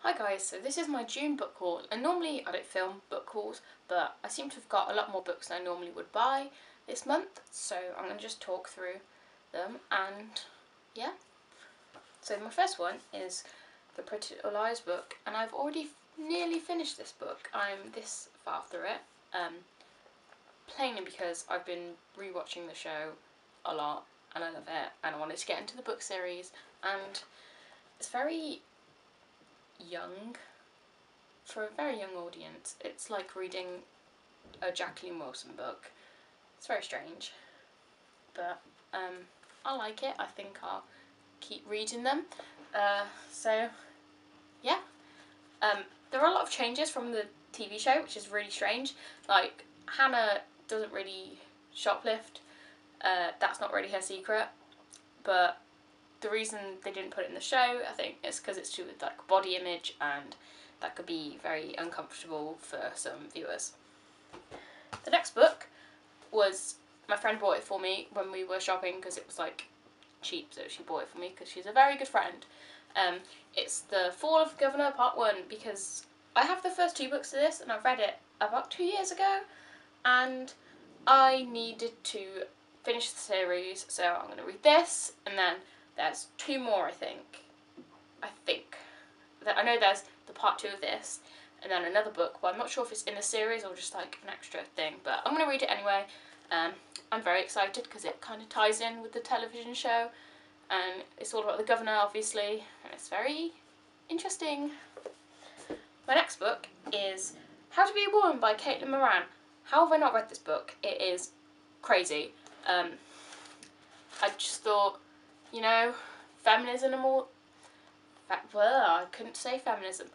Hi guys, so this is my June book haul, and normally I don't film book hauls, but I seem to have got a lot more books than I normally would buy this month, so I'm going to just talk through them, and yeah. So my first one is the Pretty Little Liars book, and I've already nearly finished this book. I'm this far through it, plainly because I've been rewatching the show a lot, and I love it, and I wanted to get into the book series, and it's very young, for a very young audience. It's like reading a Jacqueline Wilson book. It's very strange, but I like it. I think I'll keep reading them. So yeah, there are a lot of changes from the TV show, which is really strange. Like, Hannah doesn't really shoplift. That's not really her secret, but the reason they didn't put it in the show, I think, is because it's to do with like body image, and that could be very uncomfortable for some viewers. The next book was, my friend bought it for me when we were shopping because it was like cheap, so she bought it for me because she's a very good friend. It's The Fall of Governor Part 1, because I have the first two books of this and I've read it about 2 years ago, and I needed to finish the series, so I'm going to read this, and then there's two more, I think. I know there's the part 2 of this, and then another book, but I'm not sure if it's in the series or just like an extra thing, but I'm going to read it anyway. I'm very excited because it kind of ties in with the television show, and it's all about the governor, obviously, and it's very interesting. My next book is How to Be a Woman by Caitlin Moran. How have I not read this book? It is crazy. I just thought, you know, feminism and all. Well, I couldn't say feminism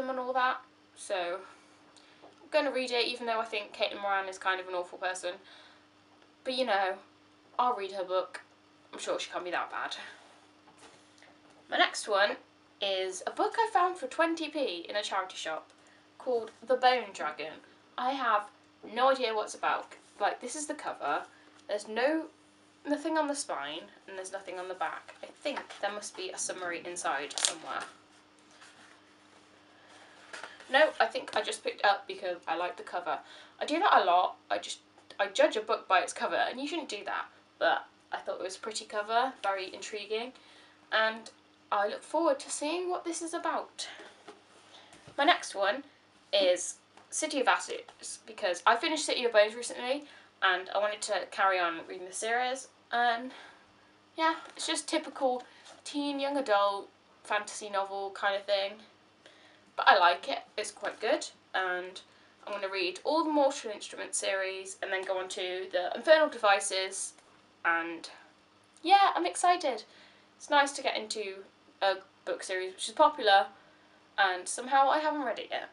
and all that. So I'm going to read it, even though I think Caitlin Moran is kind of an awful person. But you know, I'll read her book. I'm sure she can't be that bad. My next one is a book I found for 20p in a charity shop called The Bone Dragon. I have no idea what it's about. Like, this is the cover. There's nothing on the spine, and there's nothing on the back. I think there must be a summary inside somewhere. No, I think I just picked it up because I like the cover. I do that a lot. I judge a book by its cover, and you shouldn't do that, but I thought it was a pretty cover, very intriguing, and I look forward to seeing what this is about. My next one is City of Ashes, because I finished City of Bones recently, and I wanted to carry on reading the series, and yeah, it's just typical teen, young adult, fantasy novel kind of thing, but I like it. It's quite good, and I'm going to read all the Mortal Instruments series, and then go on to the Infernal Devices, and yeah, I'm excited. It's nice to get into a book series which is popular, and somehow I haven't read it yet.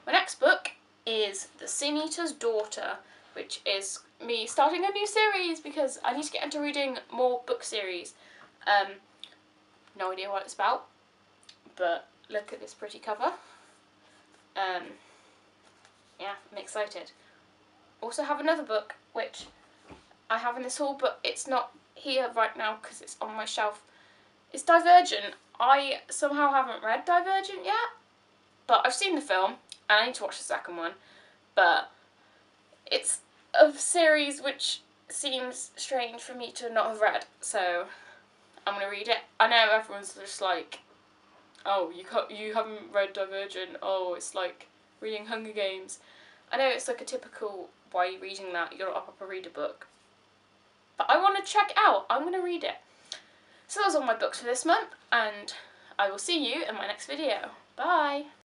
My next book is The Sin Eater's Daughter, which is me starting a new series because I need to get into reading more book series. No idea what it's about, but look at this pretty cover. Yeah, I'm excited. Also have another book which I have in this haul, but it's not here right now because it's on my shelf. It's Divergent. I somehow haven't read Divergent yet, but I've seen the film and I need to watch the second one, but it's a series which seems strange for me to not have read, so I'm going to read it. I know everyone's just like, oh, you haven't read Divergent, oh, it's like reading Hunger Games. I know it's like a typical, why are you reading that, you're not a proper reader book. But I want to check it out, I'm going to read it. So those are all my books for this month, and I will see you in my next video. Bye!